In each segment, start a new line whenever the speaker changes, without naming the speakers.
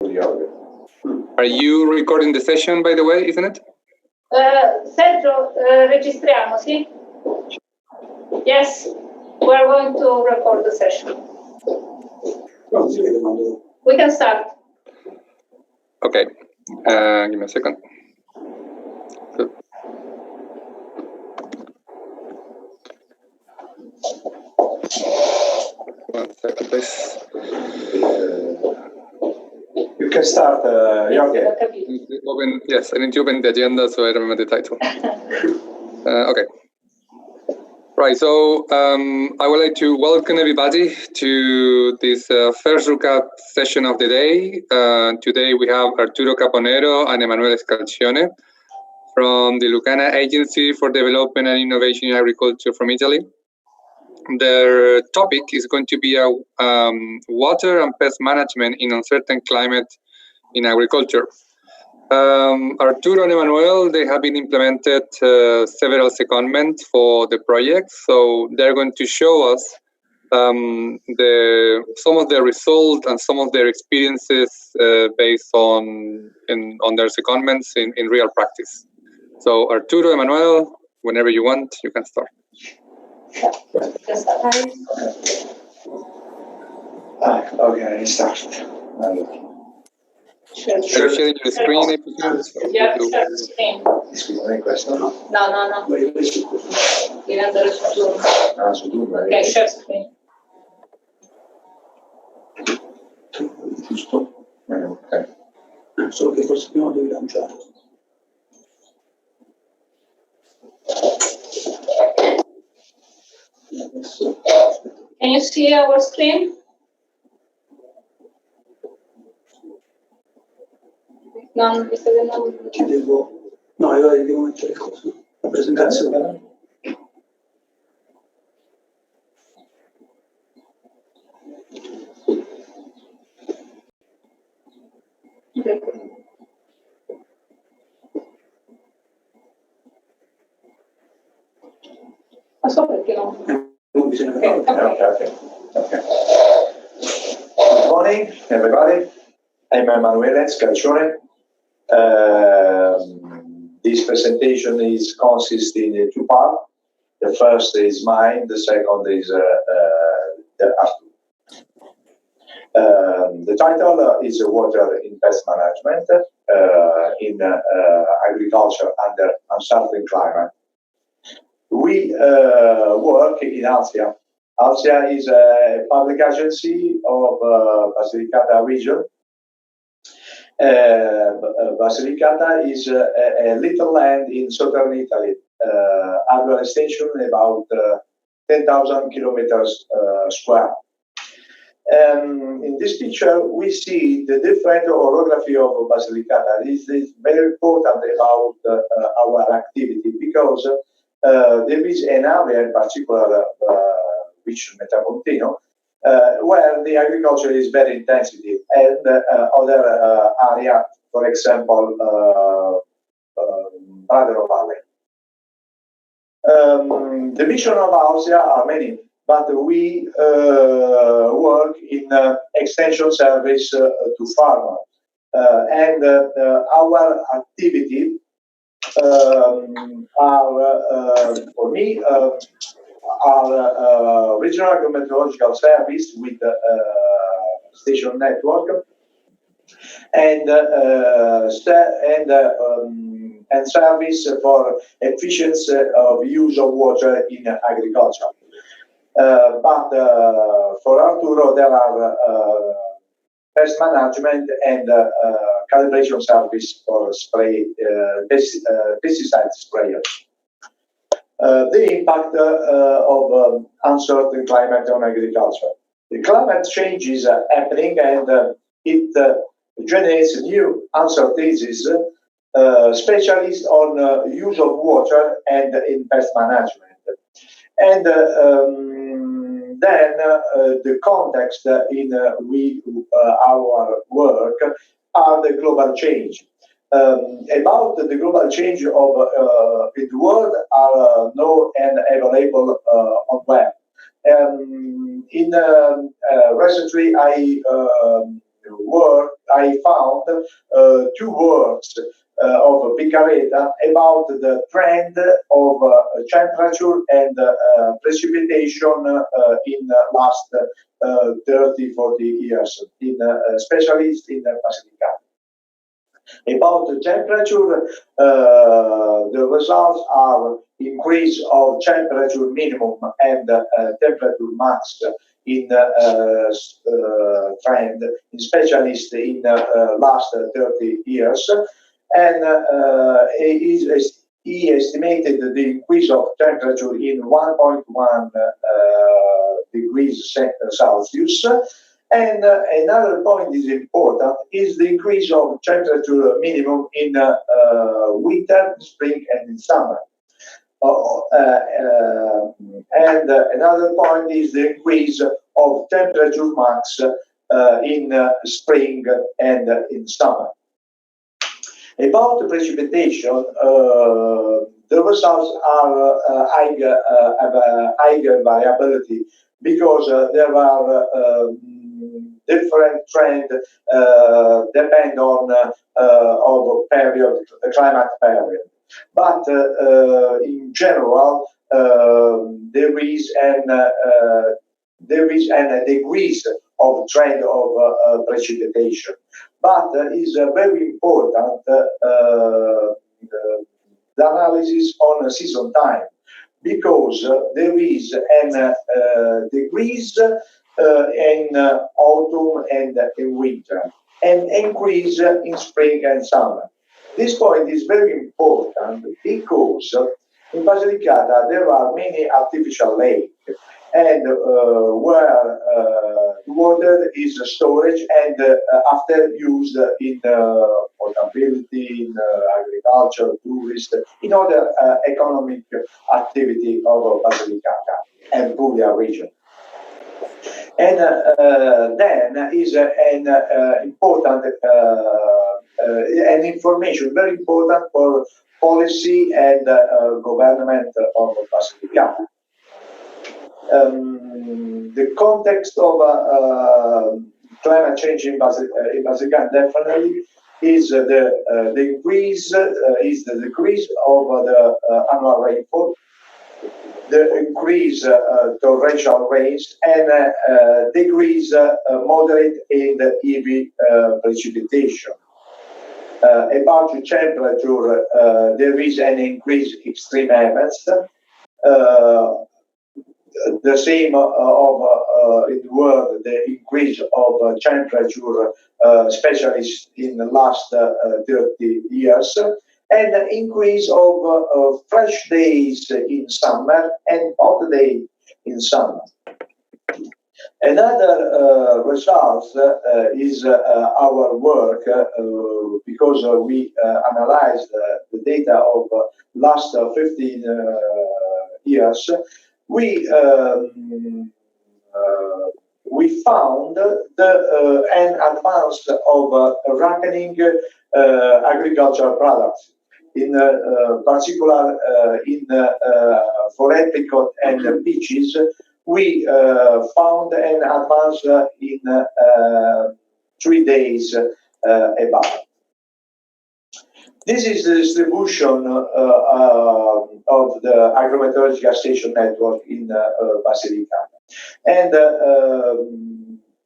Are you recording the session, by the way, isn't it?
Sergio, registriamo, sì? Yes, we are going to record the session. We can start.
Okay, give me a second. Good. One second, please.
You can start, Jorge.
Yes, I need to open the agenda so I remember the title. Okay. Right, so I would like to welcome everybody to this first RUC-APS session of the day. Today we have Arturo Caponero and Emanuele Scalcione from the Lucana Agency for Development and Innovation in Agriculture from Italy. Their topic is going to be water and pest management in uncertain climate in agriculture. Arturo and Emanuele, they have been implemented several secondments for the project, so they're going to show us some of their results and some of their experiences based on their secondments in real practice. So Arturo, Emanuele, whenever you want, you can start.
Okay, start.
Sure.
Are you sharing your screen?
Yeah, share screen.
Scusa, questo?
No. Devi andare su Zoom.
Ah, su Zoom.
Ok, share screen.
Giusto? Ok.
Solo che forse prima devi lanciare.
Can you see our screen? No, non mi sta vedendo.
Ci devo... No, io devo mettere il coso. La presentazione.
Ma so perché no.
Non bisogna farlo.
Okay. Good morning, everybody. I'm Emanuele Scalcione. This presentation consists in two parts. The first is mine, the second is the Arturo. The title is Water in Pest Management in Agriculture under Uncertain Climate. We work in ALSIA. ALSIA is a public agency of Basilicata region. Basilicata is a little land in southern Italy, annual extension about 10,000 kilometers square. In this picture, we see the different orography of Basilicata. This is very important about our activity because there is an area in particular, which Metapontino, where the agriculture is very intensive, and other area, for example, Bradero Valley. The mission of ALSIA are many, but we work in extension service to farmers, and our activity are, for me, our regional agrometeorological service with station network and service for efficiency of use of water in agriculture. But for Arturo, there are pest management and calibration service for spray pesticide sprayers. The impact of uncertain climate on agriculture. The climate change is happening, and it generates new uncertainties, especially on use of water and in pest management. And then the context in our work are the global change. About the global change of in the world are known and available on web. Recently, I worked I found two works of Picareta about the trend of temperature and precipitation in the last 30, 40 years, especially in Basilicata. About the temperature, the results are increase of temperature minimum and temperature max in trend, especially in last 30 years. And he estimated the increase of temperature in 1.1 degrees Celsius. And another point is important is the increase of temperature minimum in winter, spring, and in summer. And another point is the increase of temperature max in spring and in summer. About the precipitation, the results are have a higher variability because there are different trends depend on period, climate period. But in general, there is a degrees of trend of precipitation. But is very important the analysis on a season time, because there is an degrees in autumn and in winter, and increase in spring and summer. This point is very important because in Basilicata there are many artificial lakes, and where water is storage and after used in potability, in agriculture, tourism, in other economic activity of Basilicata and Puglia region. And then is an important an information very important for policy and government of Basilicata. The context of climate change in Basilicata definitely is the increase is the decrease of the annual rainfall, the increase torrential rains, and decrease moderate and heavy precipitation. About the temperature, there is an increase extreme events. The same in the world, the increase of temperature, especially in the last 30 years, and the increase of fresh days in summer and hot days in summer. Another result is our work, because we analyzed the data of last 15 years. We found an advance of ripening agricultural products, in particular for apricot and peaches. We found an advance in 3 days above. This is the distribution of the agrometeorological station network in Basilicata. And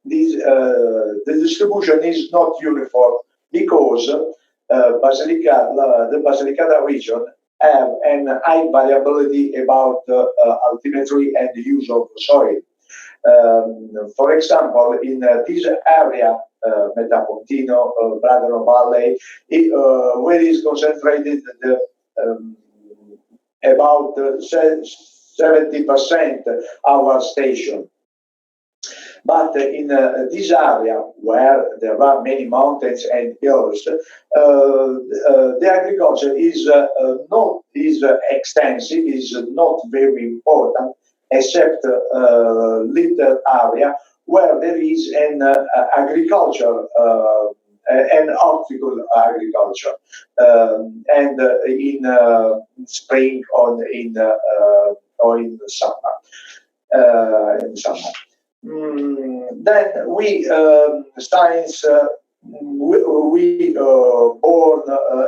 the distribution is not uniform because the Basilicata region have an high variability about altimetry and the use of soil. For example, in this area, Metapontino, Bradano Valley, where is concentrated about 70% our station. But in this area, where there are many mountains and hills, the agriculture is not extensive, is not very important, except little area where there is an agriculture, an horticultural agriculture, and in spring or in summer. Then we science we born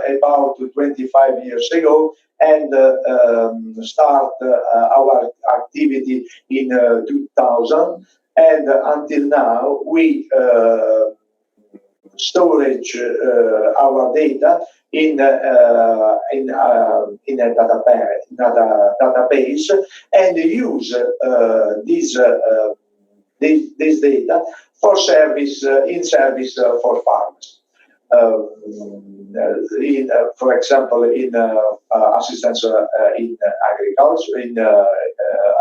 about 25 years ago and start our activity in 2000, and until now we storage our data in a database and use this data for service in service for farmers. For example, in assistance in agriculture, in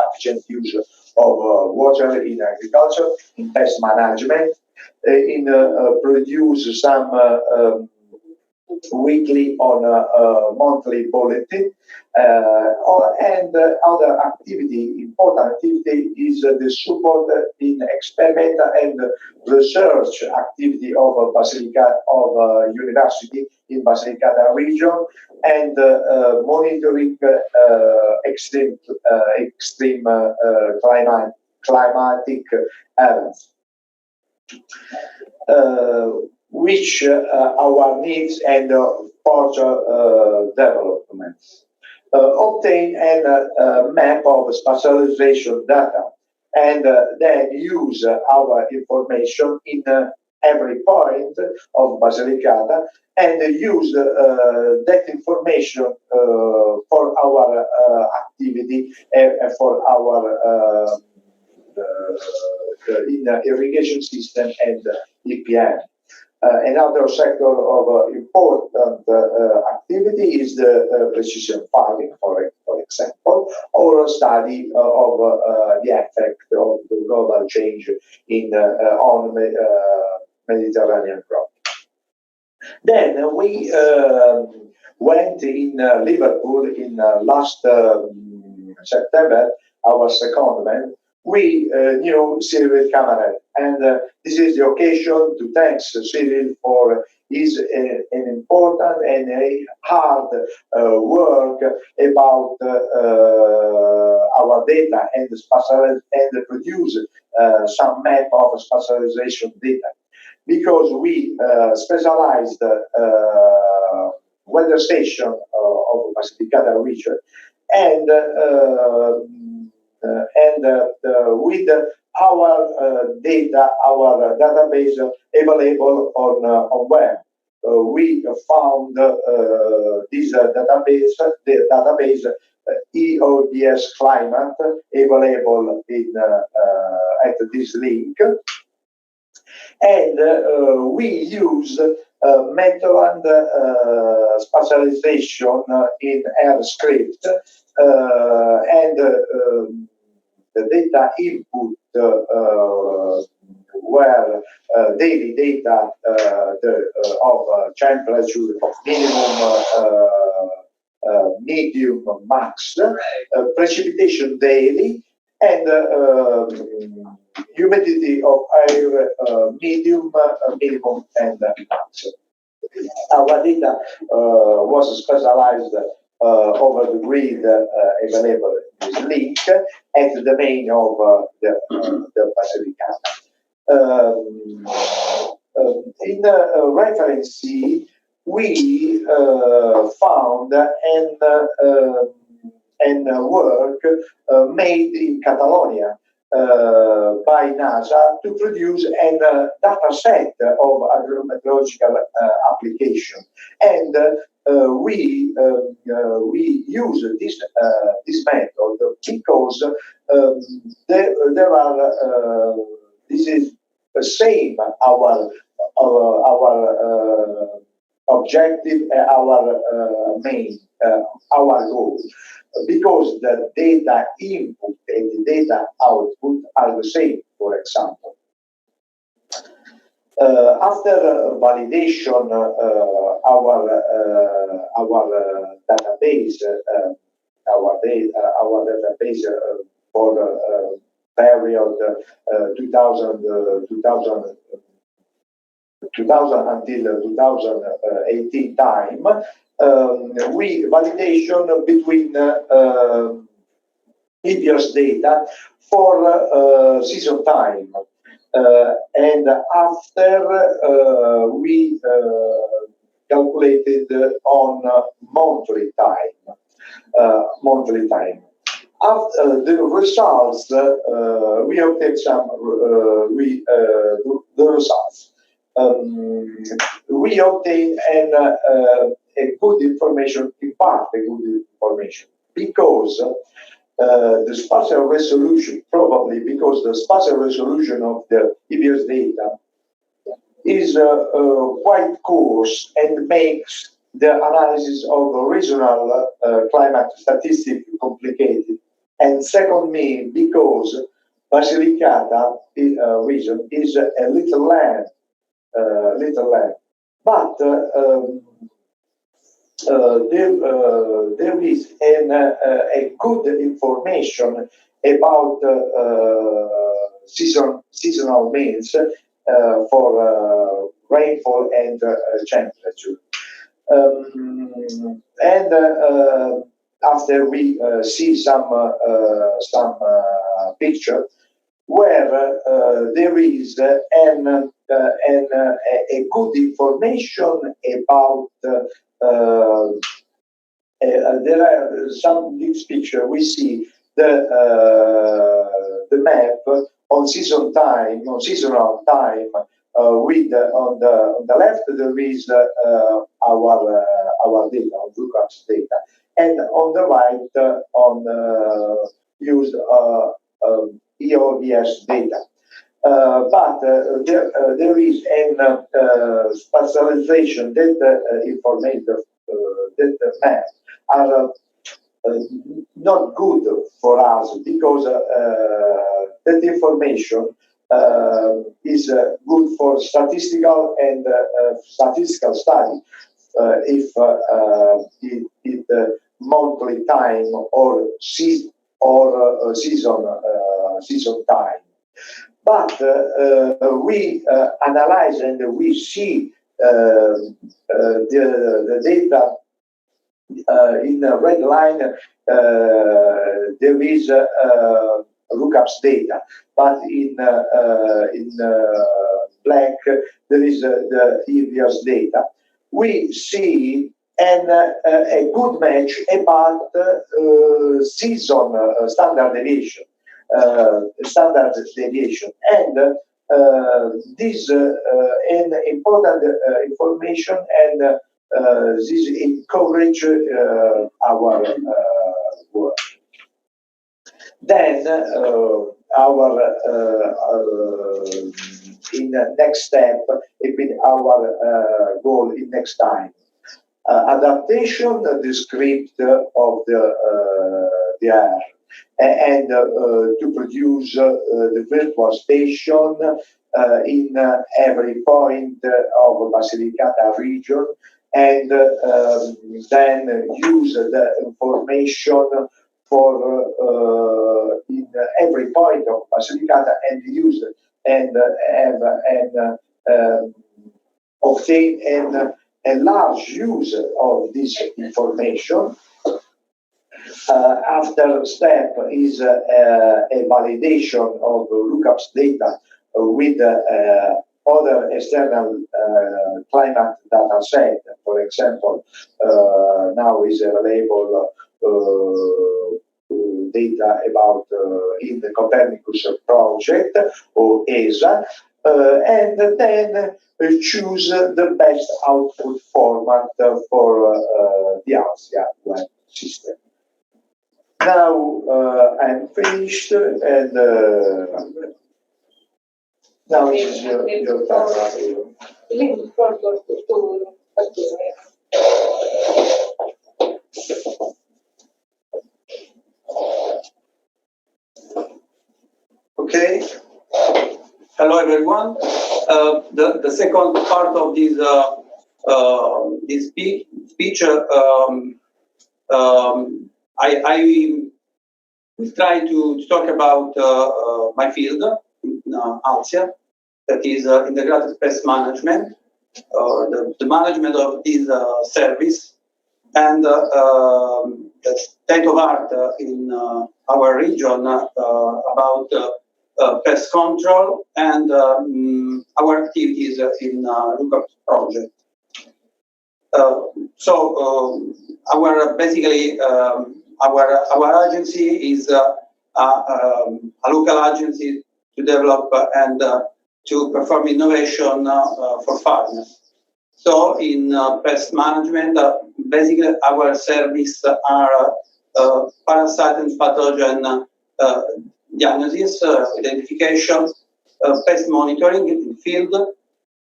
efficient use of water in agriculture, in pest management, in produce some weekly or monthly bulletin, and other activity, important activity is the support in experimental and research activity of Basilicata of University in Basilicata region, and monitoring extreme climatic events, which our needs and further developments. Obtain a map of spatialization data, and then use our information in every point of Basilicata, and use that information for our activity and for our in irrigation system and EPM. Another sector of important activity is the precision farming, for example, or study of the effect of the global change in on Mediterranean crop. Then we went in Liverpool in last September, our secondment. We knew Cyril Caponero, and this is the occasion to thank Cyril for his an important and a hard work about our data and produce some map of spatialization data, because we specialized weather station of Basilicata region, and with our data, our database available on web. We found this database, the database EODS climate, available in at this link, and we use method spatialization in R script, and the data input were daily data of temperature, minimum, medium, max, precipitation daily, and humidity of air, medium, minimum, and max. Our data was specialized over the grid available in this link at the domain of the Basilicata. In reference C, we found and work made in Catalonia by NASA to produce a data set of agrometeorological application, and we use this method because there are this is the same our objective, our main our goal, because the data input and the data output are the same. For example, after validation, our database, our database for period 2000 until 2018 time, we validation between previous data for season time. And after we calculated on monthly time. After the results, we obtained the results. We obtained a good information, in part a good information, because the spatial resolution, probably because the spatial resolution of the EBS data is quite coarse and makes the analysis of regional climate statistics complicated. And secondly, because Basilicata region is a little land, but there is a good information about seasonal means for rainfall and temperature. After we see some picture where there is a good information about there are some this picture we see the map on seasonal time with on the left there is our data, RUC-APS data, and on the right on used EOBS data. But there is an spatialization that information that map are not good for us because that information is good for statistical and statistical study if it monthly time or season time. But we analyze and we see the data in the red line. There is RUC-APS data, but in black there is the EBS data. We see a good match about season standard deviation. And this an important information, and this encourage our work. Then our in the next step, our goal in next time, adaptation the script of the R. And to produce the virtual station in every point of Basilicata region, and then use the information for in every point of Basilicata and use and have and obtain a large use of this information. After step is a validation of RUC-APS data with other external climate data set. For example, now is available data about in the Copernicus project or ESA, and then choose the best output format for the ALSIA web system. Now I'm finished, and now it's your time.
Okay. Hello, everyone. The second part of this speech, I will try to talk about my field, ALSIA, that is integrated pest management, the management of this service, and the state of art in our region about pest control and our activities in RUC-APS project. Our basically our agency is a local agency to develop and to perform innovation for farmers. So in pest management, basically our service are parasite and pathogen diagnosis, identification, pest monitoring in the field,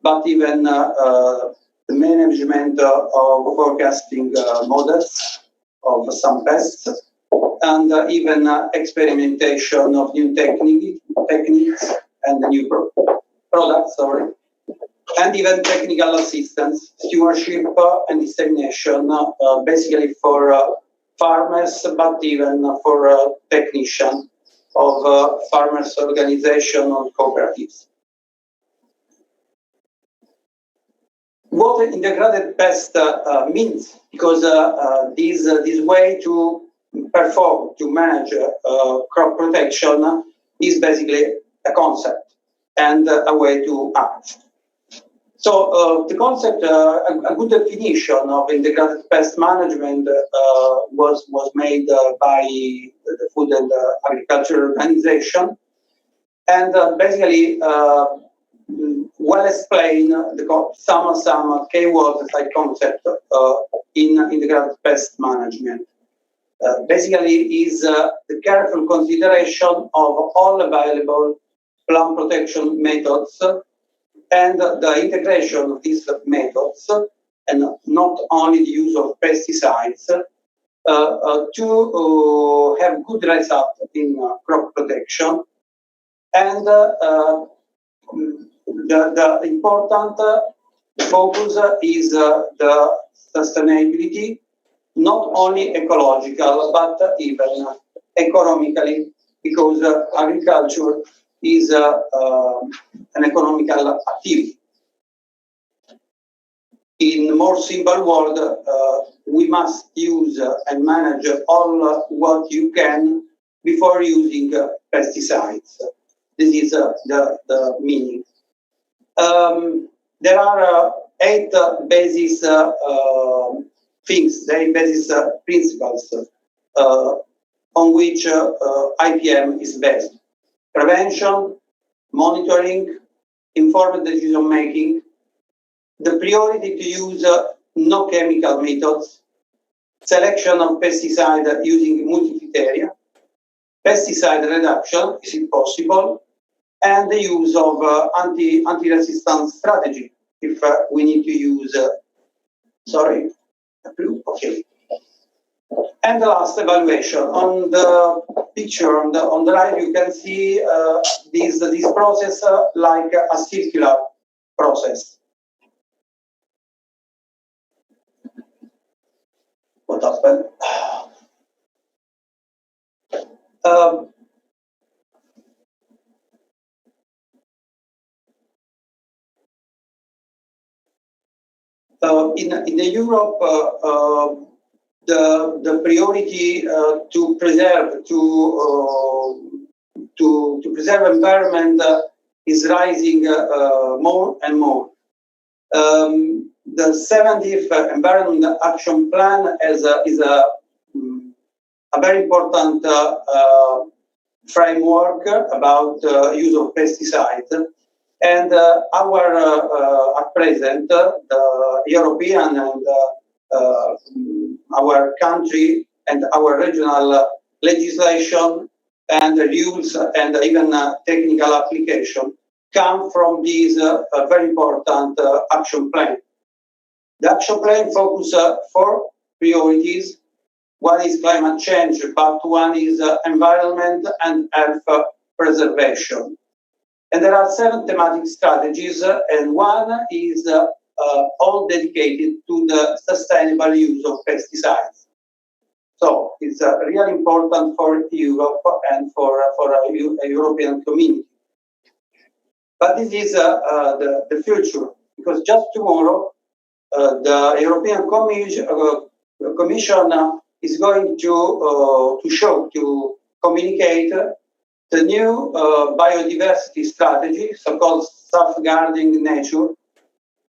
but even the management of forecasting models of some pests, and even experimentation of new techniques and new products, and even technical assistance, stewardship and dissemination, basically for farmers, but even for technicians of farmers' organization or cooperatives. What integrated pest means, because this way to perform, to manage crop protection is basically a concept and a way to act. So the concept, a good definition of integrated pest management was made by the Food and Agriculture Organization, and basically well explain some keywords like concept in integrated pest management. Basically is the careful consideration of all available plant protection methods and the integration of these methods, and not only the use of pesticides, to have good results in crop protection. And the important focus is the sustainability, not only ecological, but even economically, because agriculture is an economical activity. In more simple word, we must use and manage all what you can before using pesticides. This is the meaning. There are 8 basis things, 8 basis principles on which IPM is based: prevention, monitoring, informed decision making, the priority to use no chemical methods, selection of pesticide using multi-criteria, pesticide reduction, is it possible, and the use of anti-resistance strategy if we need to use, okay. And the last evaluation. On the picture on the right, you can see this process like a circular process. What happened? In the Europe, the priority to preserve environment is rising more and more. The 70th Environment Action Plan is a very important framework about use of pesticides. And at present, the European and our country and our regional legislation and rules and even technical application come from this very important action plan. The action plan focuses 4 priorities. One is climate change, but one is environment and health preservation. And there are 7 thematic strategies, and one is all dedicated to the sustainable use of pesticides. So it's really important for Europe and for a European community. But this is the future, because just tomorrow the European Commission is going to communicate the new biodiversity strategy, so-called safeguarding nature,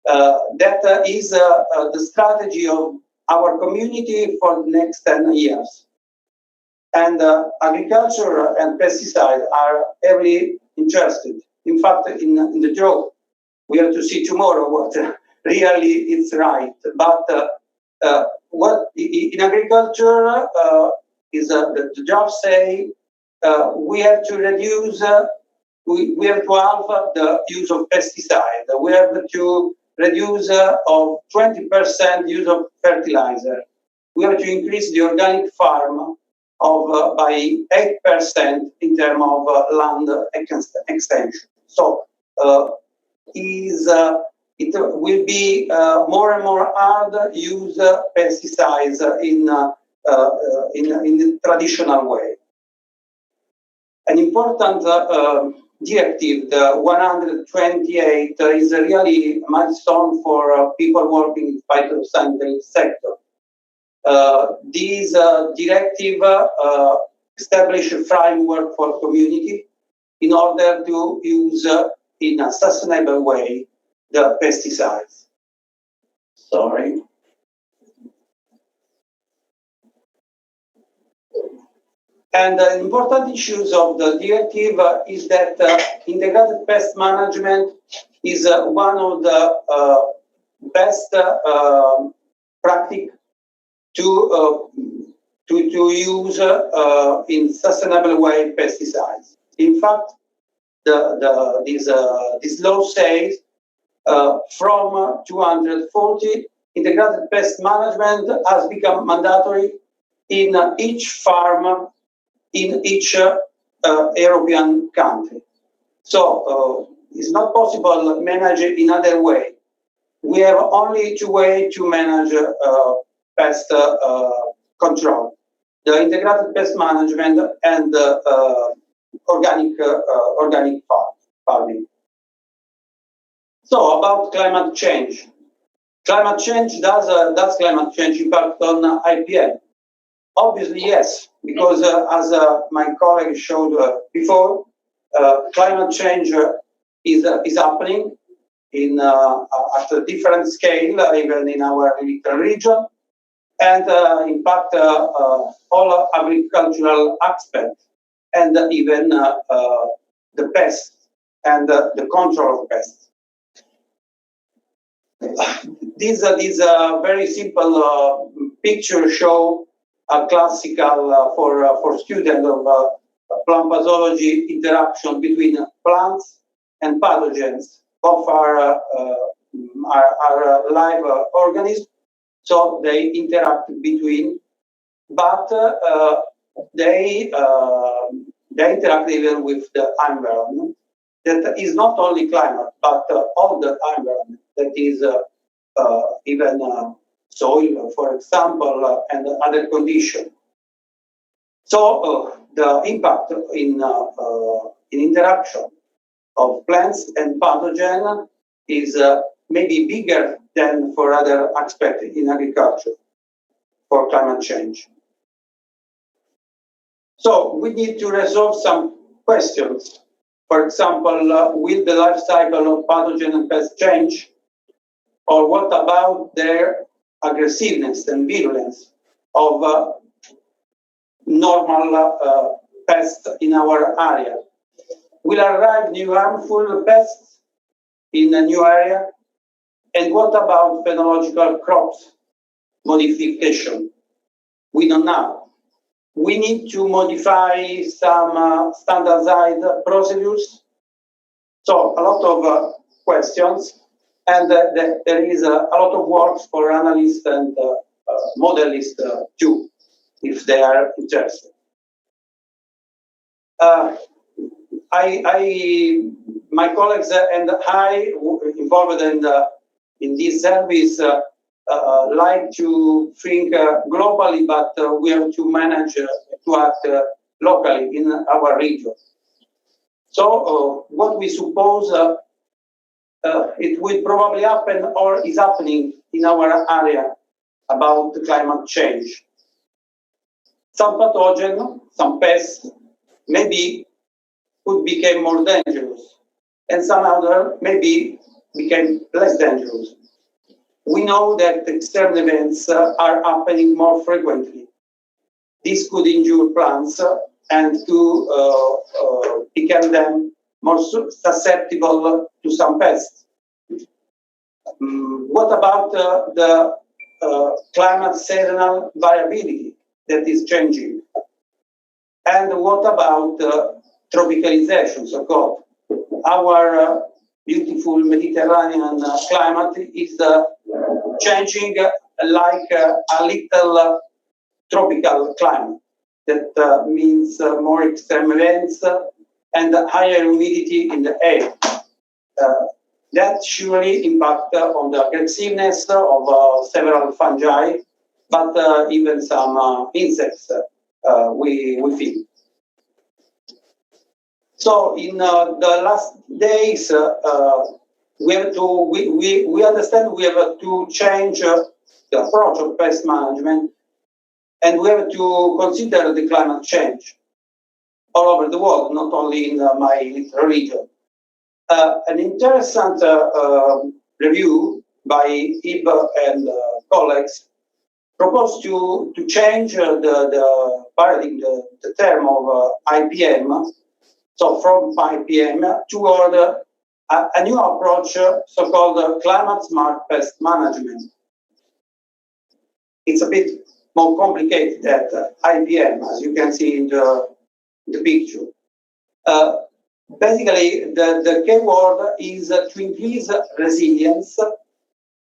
that is the strategy of our community for the next 10 years. And agriculture and pesticide are heavily interested. In fact, in the joke, we have to see tomorrow what really is right. But what in agriculture is the job say we have to reduce, we have to halve the use of pesticide. We have to reduce of 20% use of fertilizer. We have to increase the organic farm of by 8% in terms of land extension. So it will be more and more hard use pesticides in the traditional way. An important directive, the 128, is a really milestone for people working in the phytosanitary sector. This directive establishes a framework for community in order to use in a sustainable way the pesticides. Sorry. And the important issues of the directive is that integrated pest management is one of the best practice to use in sustainable way pesticides. In fact, this law says from 240, integrated pest management has become mandatory in each farm in each European country. So it's not possible to manage it in other way. We have only two ways to manage pest control: the integrated pest management and organic farming. So about climate change. Climate change, does climate change impact on IPM? Obviously, yes, because as my colleague showed before, climate change is happening at a different scale, even in our little region, and impact all agricultural aspects, and even the pests and the control of pests. These very simple picture show a classical for students of plant pathology interaction between plants and pathogens. Both are live organisms, so they interact between, but they interact even with the environment. That is not only climate, but all the environment. That is even soil, for example, and other conditions. So the impact in interaction of plants and pathogen is maybe bigger than for other aspects in agriculture for climate change. So we need to resolve some questions. For example, will the life cycle of pathogen and pest change? Or what about their aggressiveness and virulence of normal pests in our area? Will arrive new harmful pests in a new area? And what about phenological crops modification? We don't know. We need to modify some standardized procedures. So a lot of questions. And there is a lot of work for analysts and modelists too, if they are interested. My colleagues and I involved in this service like to think globally, but we have to manage to act locally in our region. So what we suppose it will probably happen or is happening in our area about the climate change. Some pathogen, some pests, maybe could become more dangerous, and some other maybe became less dangerous. We know that extreme events are happening more frequently. This could injure plants and to become them more susceptible to some pests. What about the climate seasonal variability that is changing? And what about tropicalization, so-called? Our beautiful Mediterranean climate is changing like a little tropical climate. That means more extreme events and higher humidity in the air. That surely impact on the aggressiveness of several fungi, but even some insects we feel. So in the last days, we have to we understand we have to change the approach of pest management, and we have to consider the climate change all over the world, not only in my little region. An interesting review by Ib and colleagues proposed to change the paradigm, the term of IPM, so from IPM toward a new approach, so-called climate smart pest management. It's a bit more complicated than IPM, as you can see in the picture. Basically, the key word is to increase resilience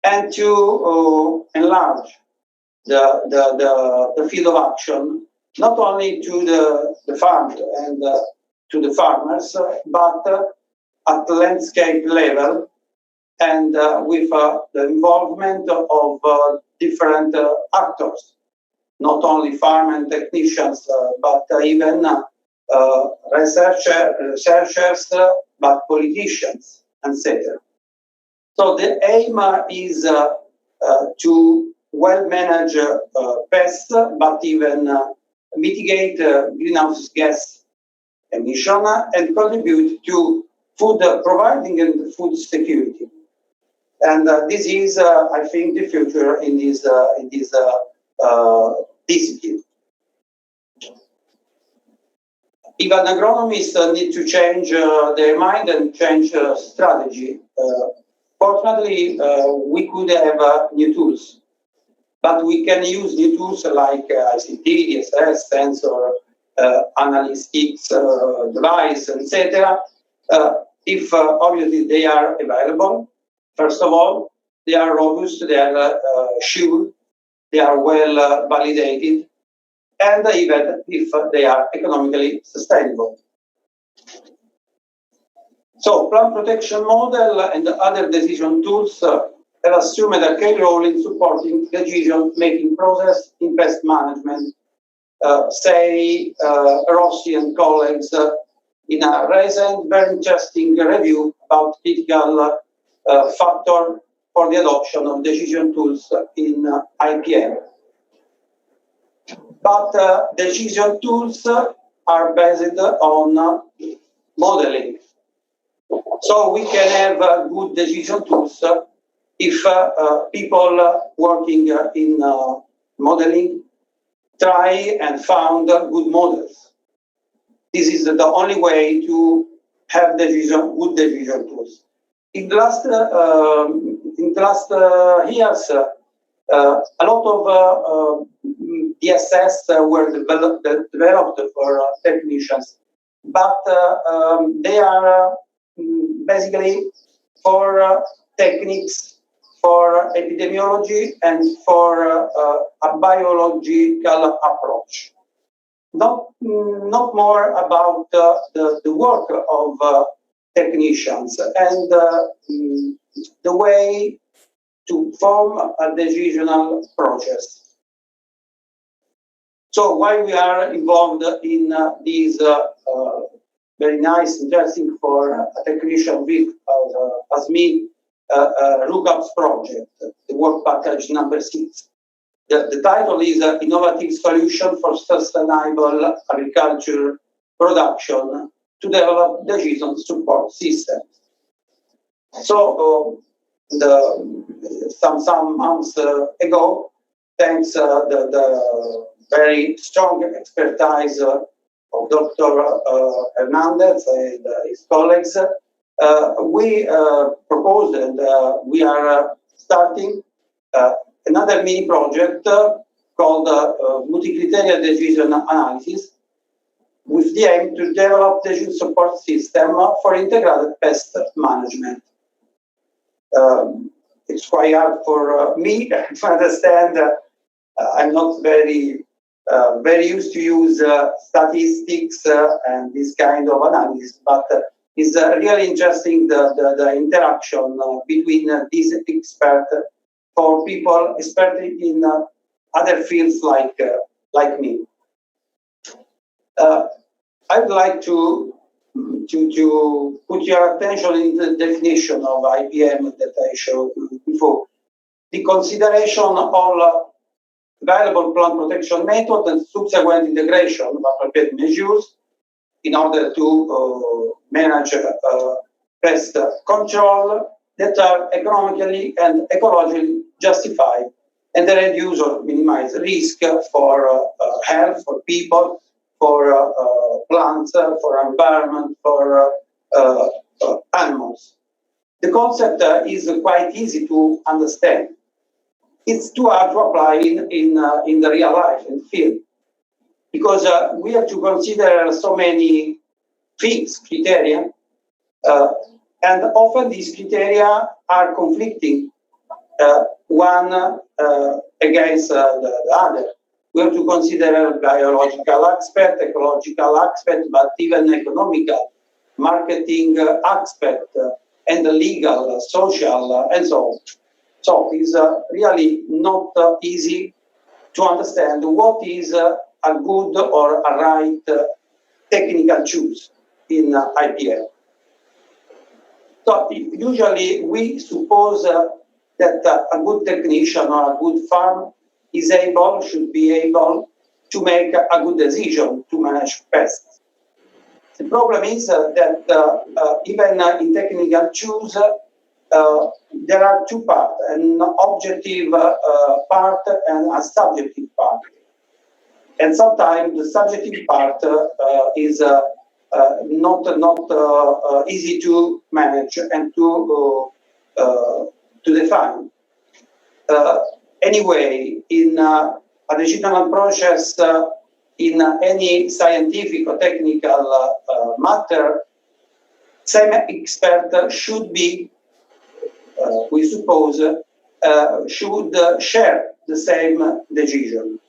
and to enlarge the field of action, not only to the farm and to the farmers, but at landscape level and with the involvement of different actors, not only farm and technicians, but even researchers, but politicians, etc. So the aim is to well manage pests, but even mitigate greenhouse gas emission and contribute to food providing and food security. And this is, I think, the future in this discipline. Even agronomists need to change their mind and change strategy. Fortunately, we could have new tools, but we can use new tools like ICT, DSS, sensor, analytics device, etc. If obviously they are available. First of all, they are robust, they are sure, they are well validated, and even if they are economically sustainable. So, plant protection model and other decision tools have assumed a key role in supporting decision-making process in pest management. Say Rossi and colleagues in a recent, very interesting review about critical factor for the adoption of decision tools in IPM. But decision tools are based on modeling. So we can have good decision tools if people working in modeling try and found good models. This is the only way to have good decision tools. In the last years, a lot of DSS were developed for technicians, but they are basically for techniques, for epidemiology, and for a biological approach. Not more about the work of technicians and the way to form a decisional process. So why we are involved in these very nice, interesting for a technician with as me, RUC-APS project, the work package number 6. The title is Innovative Solution for Sustainable Agriculture Production to develop decision support systems. So some months ago, thanks the very strong expertise of Dr. Hernandez and his colleagues, we proposed and we are starting another mini project called multi-criteria decision analysis, with the aim to develop decision support system for integrated pest management. It's quite hard for me to understand. I'm not very used to use statistics and this kind of analysis, but it's really interesting the interaction between these experts for people expert in other fields like me. I'd like to put your attention in the definition of IPM that I showed you before. The consideration of available plant protection method and subsequent integration of appropriate measures in order to manage pest control that are economically and ecologically justified and they reduce or minimize risk for health, for people, for plants, for environment, for animals. The concept is quite easy to understand. It's too hard to apply in the real life and field, because we have to consider so many things, criteria, and often these criteria are conflicting one against the other. We have to consider biological aspect, ecological aspect, but even economical, marketing aspect, and the legal, social, and so on. So it's really not easy to understand what is a good or a right technical choice in IPM. So usually we suppose that a good technician or a good farm should be able to make a good decision to manage pests. The problem is that even in technical choice, there are two parts, an objective part and a subjective part. And sometimes the subjective part is not easy to manage and to define. Anyway, in a decisional process, in any scientific or technical matter, same expert should be, we suppose, should share the same decision.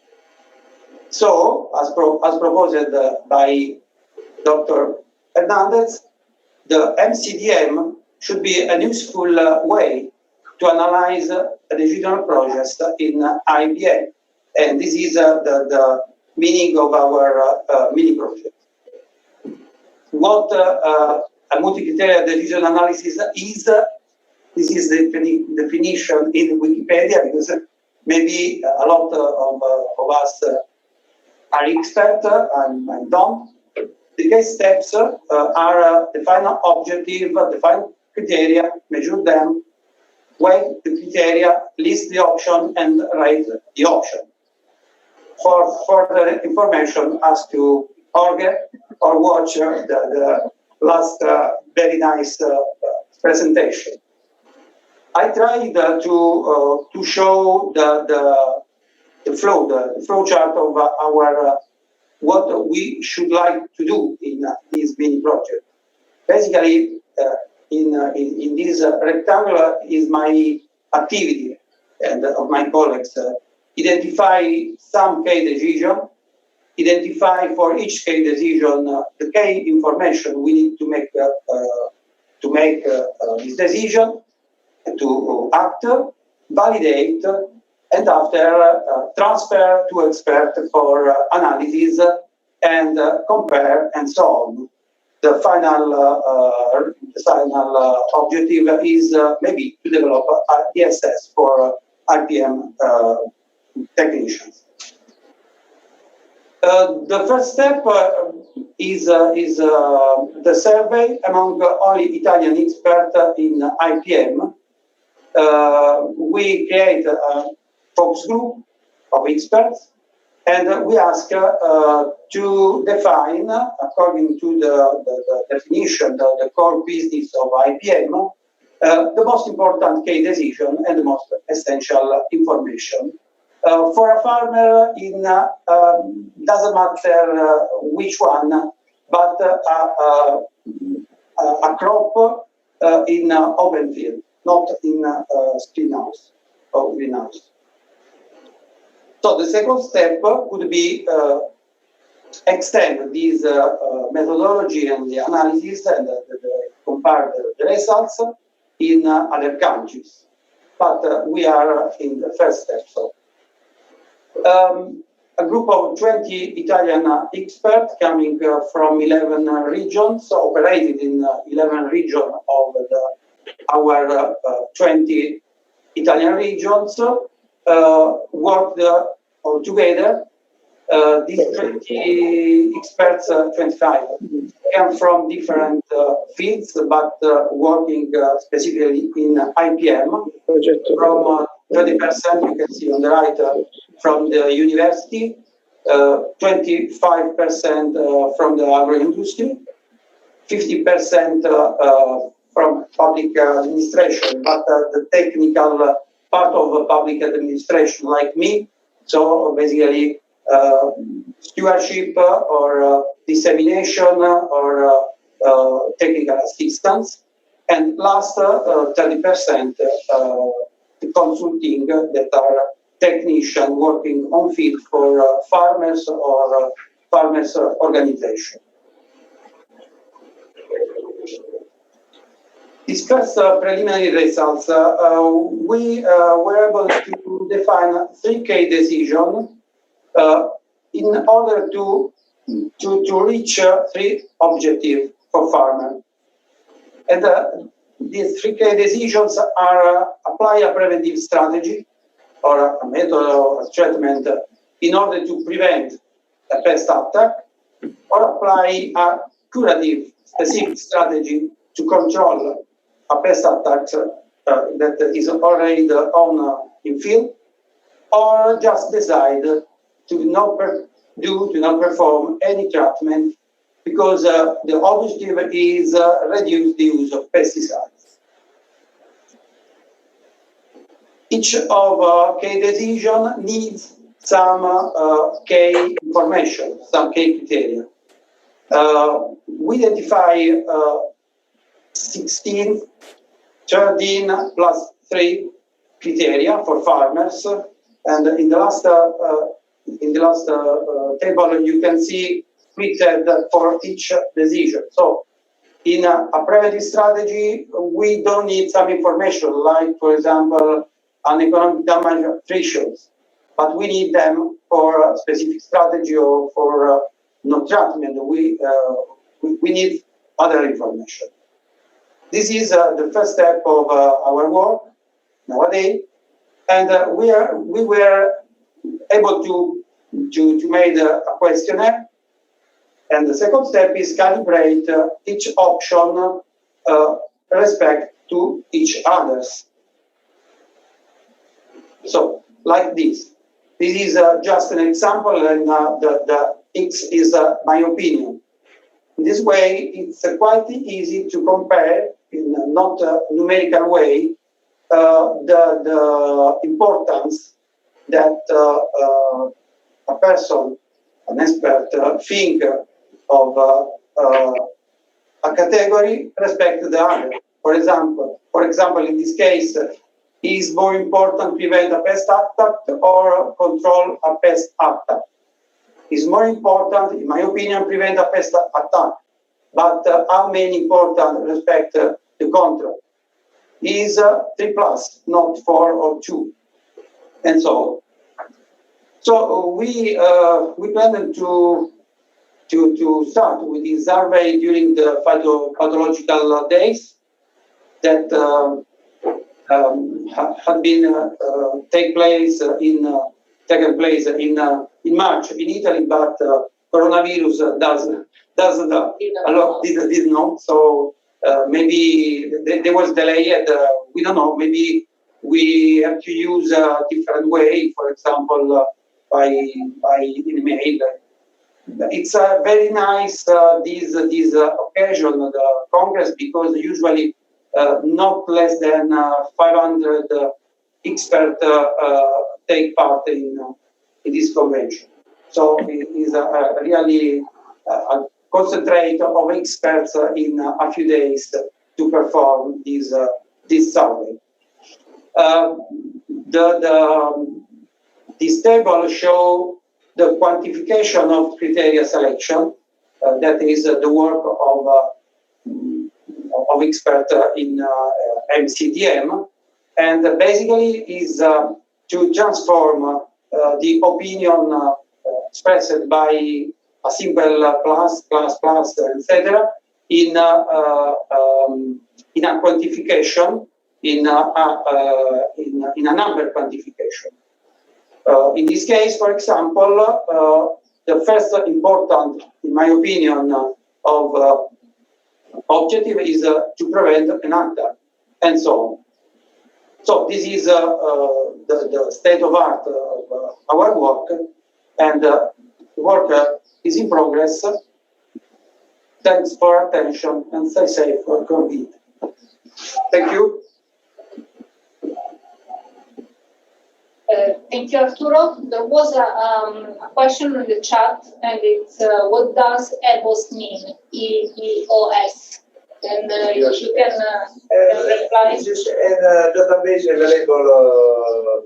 So, as proposed by Dr. Hernandez, the MCDM should be a useful way to analyze a decisional process in IPM. And this is the meaning of our mini project. What a multi-criteria decision analysis is, this is the definition in Wikipedia, because maybe a lot of us are experts and don't. The case steps are define objective, define criteria, measure them, weigh the criteria, list the option, and rate the option. For further information, ask to Jorge or watch the last very nice presentation. I tried to show the flow chart of our what we should like to do in this mini project. Basically, in this rectangle is my activity and of my colleagues. Identify some key decision, identify for each key decision the key information we need to make this decision, to act, validate, and after transfer to expert for analysis and compare and so on. The final objective is maybe to develop a ESS for IPM technicians. The first step is the survey among only Italian experts in IPM. We create a focus group of experts, and we ask to define, according to the definition, the core business of IPM, the most important key decision and the most essential information. For a farmer, doesn't matter which one, but a crop in open field, not in greenhouse or greenhouse. So the second step could be extend this methodology and the analysis and compare the results in other countries. But we are in the first step. So. A group of 20 Italian experts coming from 11 regions, operated in 11 regions of our 20 Italian regions, worked all together. These 20 experts, 25, come from different fields, but working specifically in IPM. From 30%, you can see on the right, from the university, 25% from the agro-industry, 50% from public administration, but the technical part of public administration, like me. So basically, stewardship or dissemination or technical assistance, and last 30% consulting that are technicians working on field for farmers or farmers organization. These first preliminary results, we were able to define 3 key decisions in order to reach 3 objectives for farmers. And these 3 key decisions are apply a preventive strategy or a method or a treatment in order to prevent a pest attack, or apply a curative specific strategy to control a pest attack that is already on in field, or just decide to not perform any treatment because the objective is reduce the use of pesticides. Each of key decision needs some key information, some key criteria. We identify 16, 13 plus 3 criteria for farmers, and in the last table you can see treated for each decision. So in a preventive strategy, we don't need some information like, for example, an economic damage thresholds, but we need them for a specific strategy or for no treatment. We need other information. This is the first step of our work nowadays, and we were able to make a questionnaire. And the second step is calibrate each option respect to each others. So, like this. This is just an example, and the X is my opinion. In this way, it's quite easy to compare, in a not numerical way, the importance that a person, an expert, think of a category respect to the other. For example, in this case, is more important prevent a pest attack or control a pest attack? Is more important, in my opinion, prevent a pest attack. But how many important respect the control? Is 3 plus, not 4 or 2, and so on. So we planned to start with this survey during the phytopathological days that had been taken place in in March in Italy, but coronavirus didn't know. So maybe there was delay, and we don't know. Maybe we have to use a different way, for example, by email. It's a very nice this occasion, the Congress, because usually not less than 500 experts take part in this convention. So it is really a concentrate of experts in a few days to perform this survey. This table shows the quantification of criteria selection. That is the work of experts in MCDM, and basically is to transform the opinion expressed by a simple plus, etc., in a quantification, in a number quantification. In this case, for example, the first important, in my opinion, of objective is to prevent an attack, and so on. So this is the state of art of our work, and the work is in progress. Thanks for attention, and stay safe for COVID. Thank you.
Thank you, Arturo. There was a question in the chat, and it's what does EBOS mean? EBOS. And
yes.
You can reply.
This is a database available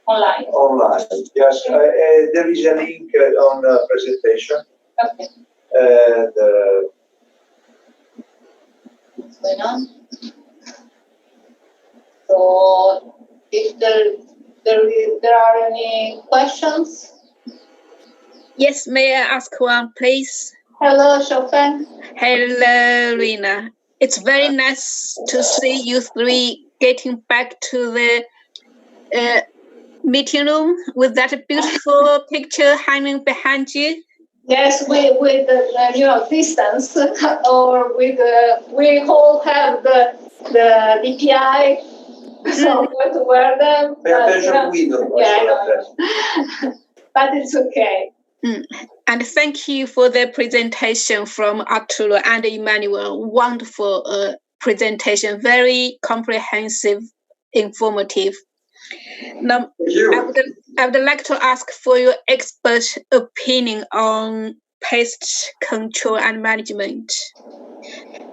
online.
Online. Yes, there is a link on the presentation.
Okay.
And
what's going on? So, if there are any questions?
Yes, may I ask one, please?
Hello, Chopin.
Hello, Rina. It's very nice to see you three getting back to the meeting room with that beautiful picture hanging behind you.
Yes, with distance, or with we all have the DPI, so we have to wear them.
Pay attention, window.
Yeah, I know. But it's okay.
And thank you for the presentation from Arturo and Emanuele. Wonderful presentation, very comprehensive, informative. Now, I would like to ask for your expert opinion on pest control and management.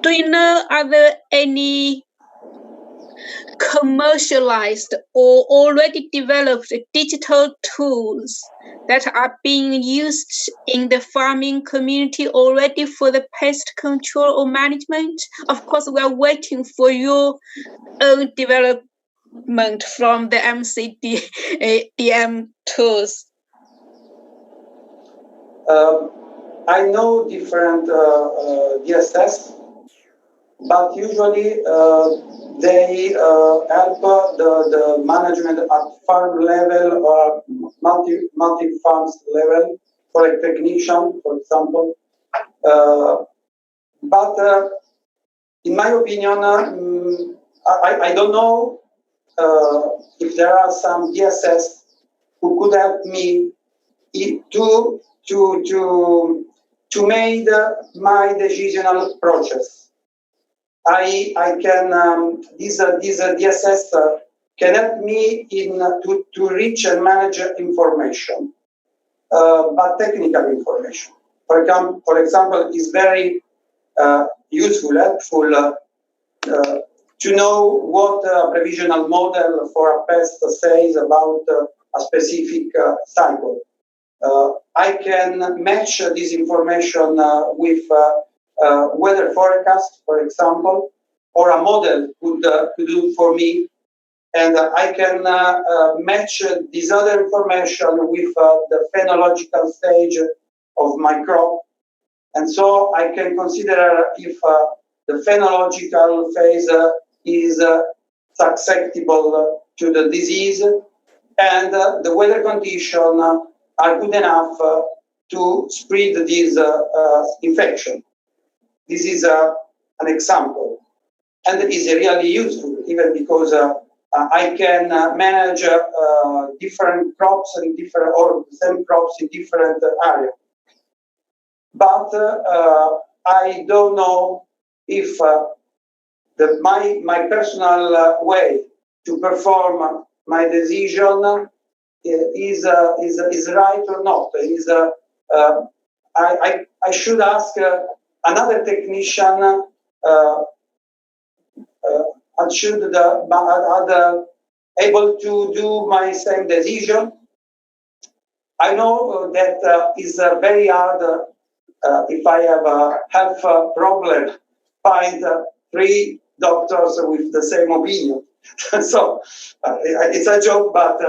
Do you know, are there any commercialized or already developed digital tools that are being used in the farming community already for the pest control or management? Of course, we are waiting for your own development from the MCDM tools.
I know different DSS, but usually they help the management at farm level or multi-farms level for a technician, for example. But in my opinion, I don't know if there are some DSS who could help me to make my decisional process. I can this DSS can help me to reach and manage information, but technical information. For example, is very useful, helpful to know what a provisional model for a pest says about a specific cycle. I can match this information with weather forecast, for example, or a model could do for me, and I can match this other information with the phenological stage of my crop, and so I can consider if the phenological phase is susceptible to the disease, and the weather condition are good enough to spread this infection. This is an example, and it is really useful, even because I can manage different crops and different, or the same crops in different areas. But I don't know if my personal way to perform my decision is right or not. I should ask another technician. I should able to do my same decision. I know that is very hard if I have a health problem, find 3 doctors with the same opinion. So it's a joke, but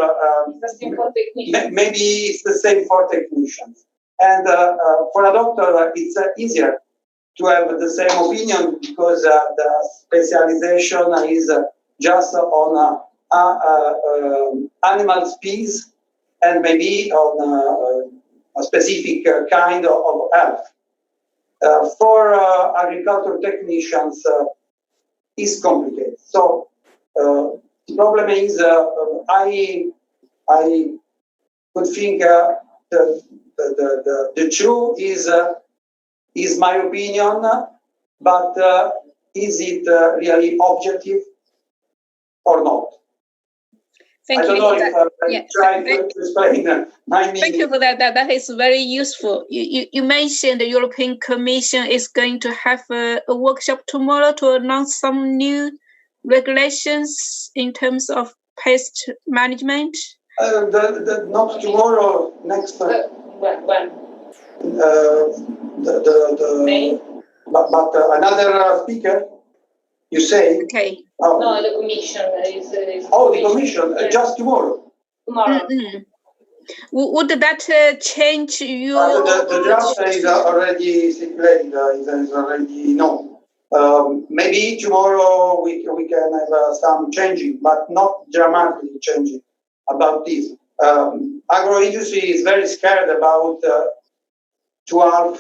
maybe it's the same for technicians. And for a doctor, it's easier to have the same opinion because the specialization is just on animal species and maybe on a specific kind of health. For agricultural technicians, is complicated. So the problem is, I would think the truth is my opinion, but is it really objective or not?
Thank
I don't
you.
know if I try to explain my meaning.
Thank you for that. That is very useful. You mentioned the European Commission is going to have a workshop tomorrow to announce some new regulations in terms of pest management.
Not tomorrow, next time.
When? May?
But another speaker, you say?
Okay.
Oh.
No, the commission is
the commission, just tomorrow.
Tomorrow.
Mm-hmm. Would that change your...
The draft is already circulated, is already known. Maybe tomorrow we can have some changing, but not dramatically changing about this. Agro-industry is very scared about to halve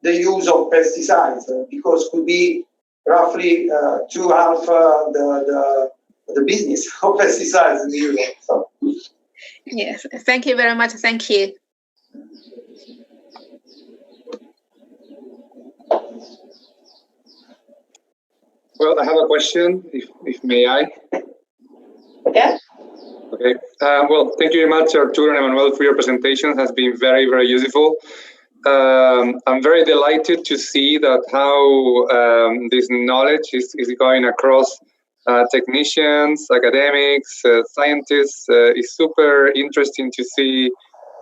the use of pesticides because could be roughly to half the business of pesticides in Europe. So.
Yes, thank you very much. Thank you.
Well, I have a question, if may I?
Okay.
Okay. Well, thank you very much, Arturo and Emanuele, for your presentation. It has been very, very useful. I'm very delighted to see that how this knowledge is going across technicians, academics, scientists. It's super interesting to see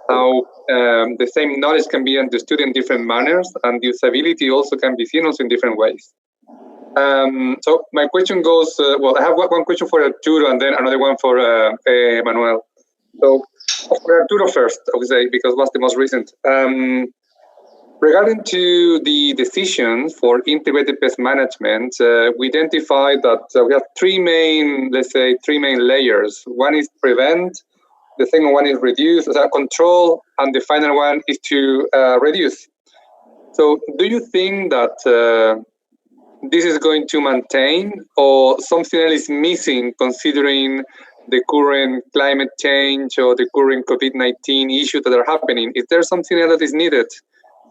how the same knowledge can be understood in different manners, and usability also can be seen also in different ways. So my question goes, well, I have one question for Arturo and then another one for Emanuele. So for Arturo first, I would say, because what's the most recent. Regarding to the decision for integrated pest management, we identified that we have three main layers. One is prevent, the second one is reduce, control, and the final one is to reduce. So do you think that this is going to maintain, or something else is missing considering the current climate change or the current COVID-19 issues that are happening? Is there something else that is needed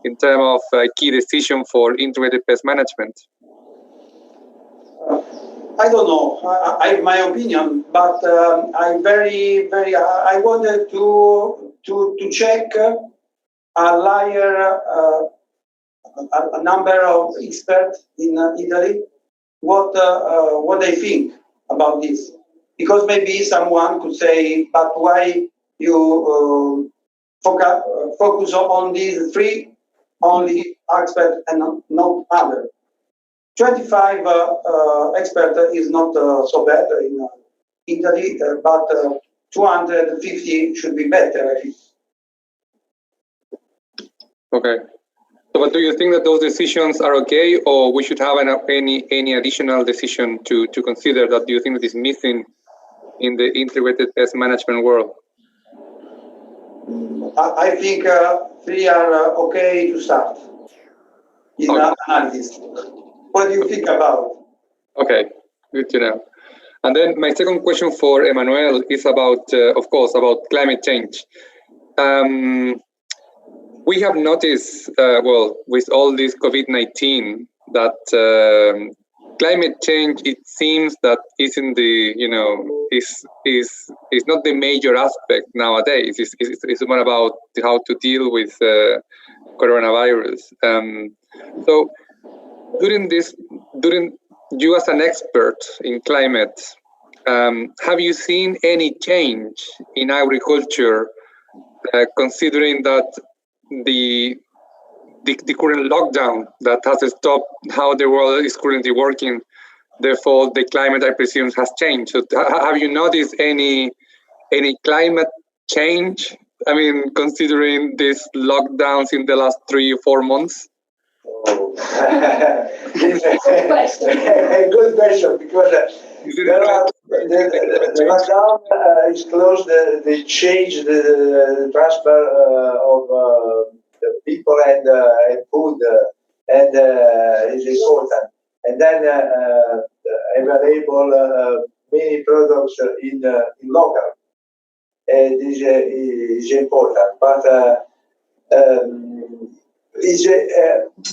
in terms of key decision for integrated pest management?
I don't know. I have my opinion, but I wanted to check a number of experts in Italy what they think about this, because maybe someone could say, but why you focus on these three only experts and not other? 25 experts is not so bad in Italy, but 250 should be better, I think.
Okay. So, but do you think that those decisions are okay, or we should have any additional decision to consider that you think that is missing in the integrated pest management world?
I think 3 are okay to start in analysis. What do you think about?
Okay, good to know. And then my second question for Emanuele is about, of course, about climate change. We have noticed, well, with all this COVID-19, that climate change, it seems that isn't the, is not the major aspect nowadays. It's more about how to deal with coronavirus. So during you as an expert in climate, have you seen any change in agriculture, considering that the current lockdown that has stopped how the world is currently working? Therefore, the climate, I presume, has changed. So have you noticed any climate change? I mean, considering these lockdowns in the last 3 or 4 months?
Good question, because the lockdown is closed. They change the transfer of the people and food, and is important. And then available many products in local. This is important, but.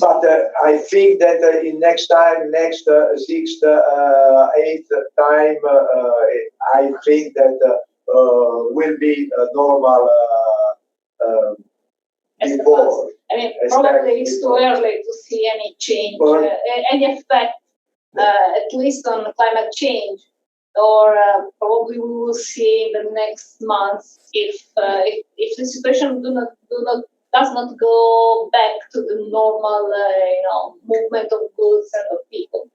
But I think that in next 6th, 8th time, I think that will be normal before.
I mean, probably it's too early to see any change, any effect, at least on climate change. Or probably we will see in the next months if the situation does not go back to the normal, movement of goods and of people.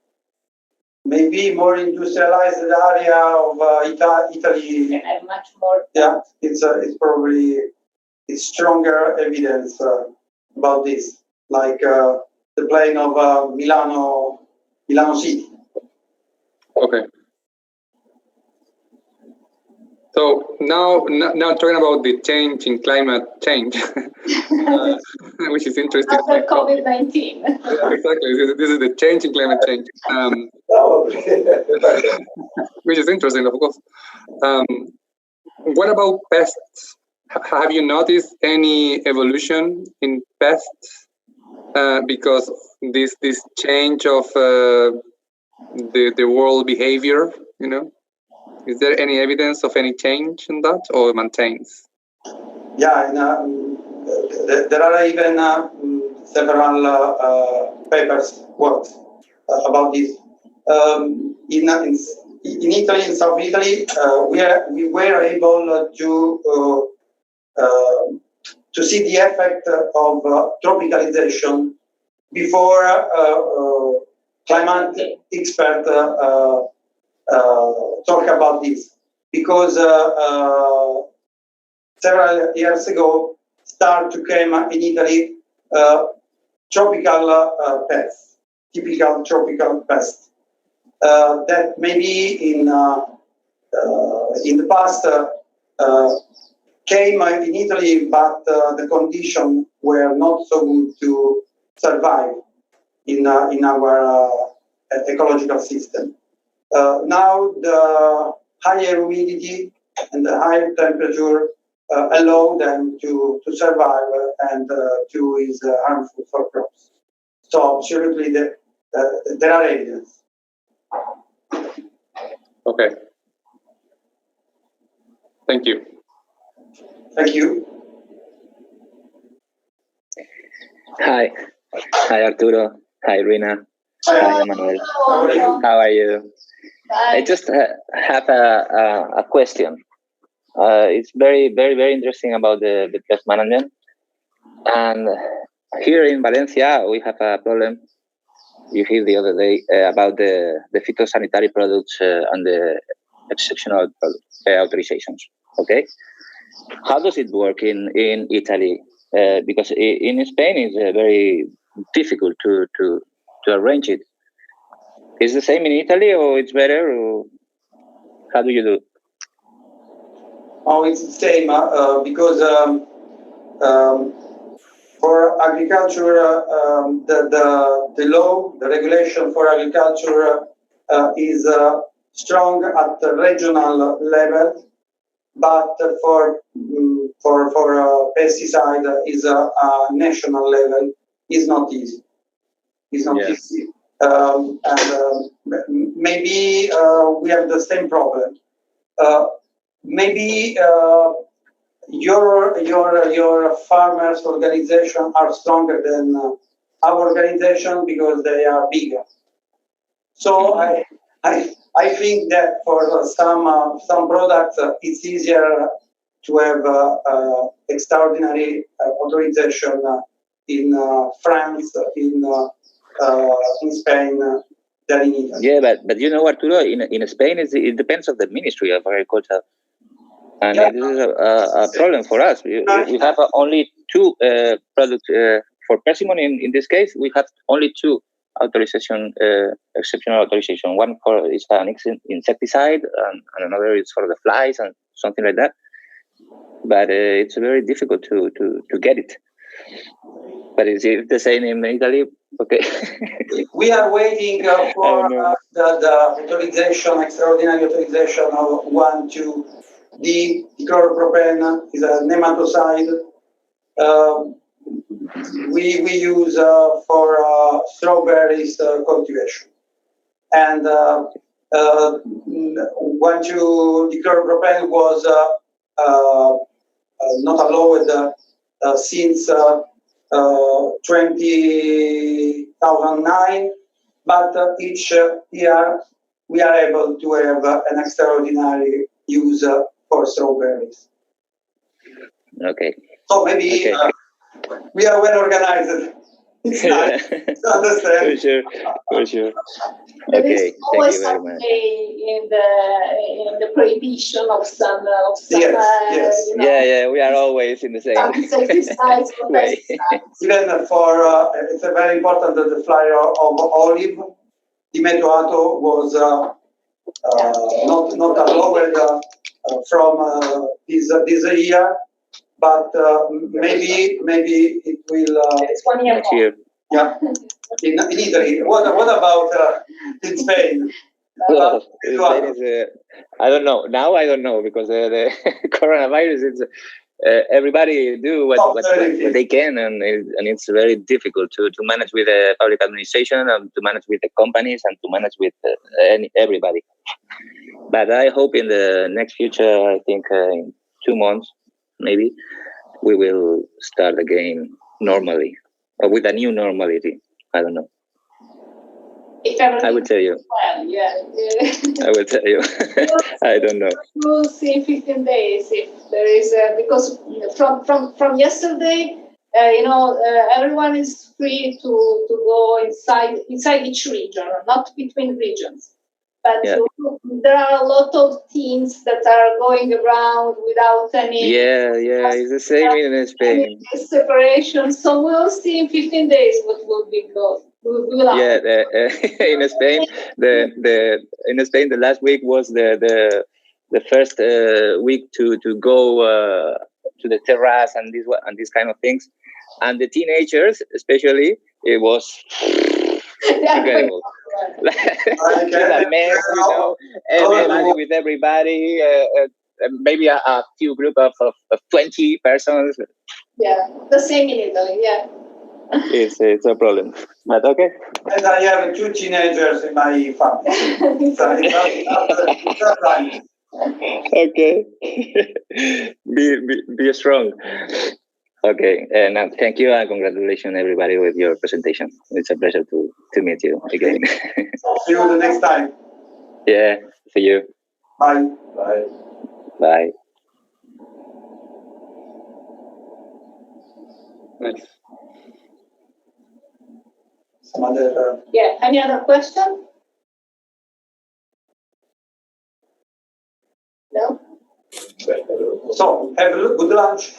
Maybe more industrialized area of Italy.
Can have much more.
Yeah, it's probably stronger evidence about this, like the plain of Milano City.
Okay. So now talking about the change in climate change, which is interesting.
After COVID-19.
Yeah, exactly. This is the change in climate change, which is interesting, of course. What about pests? Have you noticed any evolution in pests because this change of the world behavior? Is there any evidence of any change in that, or it maintains?
Yeah, there are even several papers works about this. In Italy, in South Italy, we were able to see the effect of tropicalization before climate experts talk about this, because several years ago start to come in Italy tropical pests, typical tropical pests that maybe in the past came in Italy, but the conditions were not so good to survive in our ecological system. Now the higher humidity and the higher temperature allow them to survive, and is harmful for crops. So absolutely, there are evidence.
Okay. Thank you.
Thank you.
Hi Arturo. Hi Rina. Hi Emanuele. How are you? I just have a question. It's very, very, very interesting about the pest management. And here in Valencia, we have a problem. You heard the other day about the phytosanitary products and the exceptional authorizations. Okay, how does it work in Italy? Because in Spain, it's very difficult to arrange it. Is the same in Italy, or it's better, or how do you do?
Oh, it's the same because for agriculture, the law, the regulation for agriculture is strong at the regional level, but for pesticide is a national level. Is not easy. It's not easy. Maybe we have the same problem. Maybe your farmers' organization are stronger than our organization because they are bigger. So I think that for some products it's easier to have extraordinary authorization in France, in Spain, than in Italy.
Yeah, but you know, Arturo, in Spain it depends on the Ministry of Agriculture. And this is a problem for us. We have only two products for persimmon. In this case, we have only two authorization, exceptional authorization. One for is an insecticide, and another is for the flies and something like that. But it's very difficult to get it. But is it the same in Italy? Okay.
We are waiting for the authorization, extraordinary authorization of 1,2. The chloropropene is a nematicide. We use for strawberries cultivation. And 1,2, the chloropropene was not allowed since 2009, but each year we are able to have an extraordinary use for strawberries.
Okay.
So maybe we are well organized. It's nice to understand.
For sure.
There
Okay,
is
thank
always
you very
some
much.
way in the prohibition of some
Yes.
you know,
Yeah, we are always in the same
some insecticides or
way.
pesticides.
Even for it's a very important that the flyer of olive, the metuato was not allowed from this year, but maybe it will.
It's 1 year
Next
more.
year.
Yeah, in Italy. What about in Spain?
Well, Spain is, I don't know. Now I don't know because the coronavirus is. Everybody do what they can, and it's very difficult to manage with the public administration, and to manage with the companies, and to manage with everybody. But I hope in the next future, I think in 2 months, maybe, we will start again normally, or with a new normality. I don't know. I will tell you.
Well, yeah.
I will tell you. I don't know.
We'll see in 15 days if there is because from yesterday, everyone is free to go inside each region, not between regions. But there are a lot of teams that are going around without any.
Yeah, it's the same in Spain.
Separation. So we'll see in 15 days what will be good.
Yeah, in Spain, the last week was the first week to go to the terrace and these kind of things, and the teenagers especially, it was incredible. It's a mess, everybody with everybody. Maybe a few group of 20 persons.
Yeah, the same in Italy. Yeah.
It's a problem, but okay.
And I have 2 teenagers in my family. It's right.
Okay. Be strong. Okay, and thank you and congratulations everybody with your presentation. It's a pleasure to meet you again.
See you the next time.
Yeah, see you.
Bye.
Bye.
Nice.
Some other.
Yeah. Any other question? No.
So have a good lunch.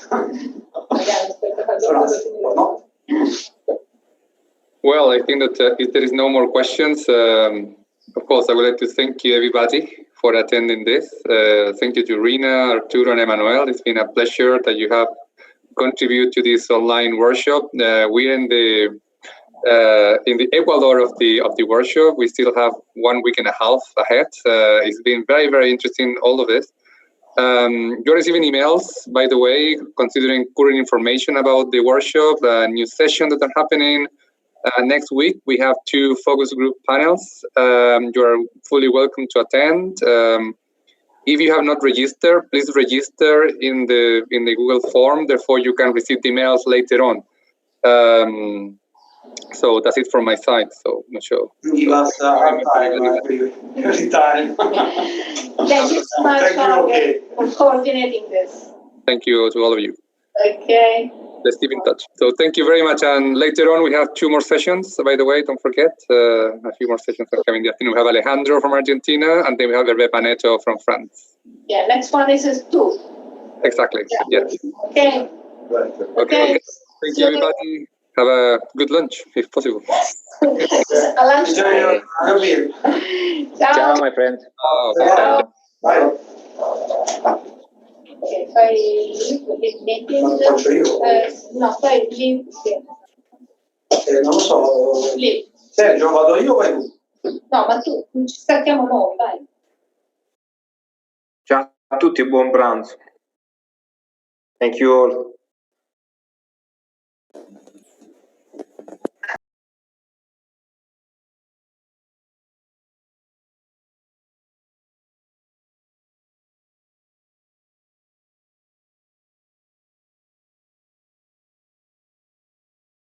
Well, I think that if there is no more questions, of course, I would like to thank you everybody for attending this. Thank you to Rina, Arturo, and Emanuele. It's been a pleasure that you have contributed to this online workshop. We're in the Ecuador of the workshop. We still have 1 week and a half ahead. It's been very, very interesting, all of this. You're receiving emails, by the way, considering current information about the workshop, new sessions that are happening. Next week, we have 2 focus group panels. You are fully welcome to attend. If you have not registered, please register in the Google form. Therefore, you can receive the emails later on. So that's it from my side. So not sure.
Give us hard time every time.
Thank you so much for coordinating this.
Thank you to all of you.
Okay.
Let's keep in touch. So thank you very much. And later on, we have 2 more sessions. By the way, don't forget, a few more sessions are coming in the afternoon. We have Alejandro from Argentina, and then we have Hervé Paneto from France.
Yeah, next one is 2.
Exactly.
Yeah.
Yes.
Okay.
Okay. Thank you, everybody. Have a good lunch, if possible.
A lunch.
Ciao, my friends.
Bye.
Bye.
Ok, fai il meeting.
Faccio io?
No, fai il link.
Non lo so.
Lì.
Sergio, vado io o vai tu?
No, ma tu ci stacchiamo noi, dai.
Ciao a tutti e buon pranzo. Thank you all.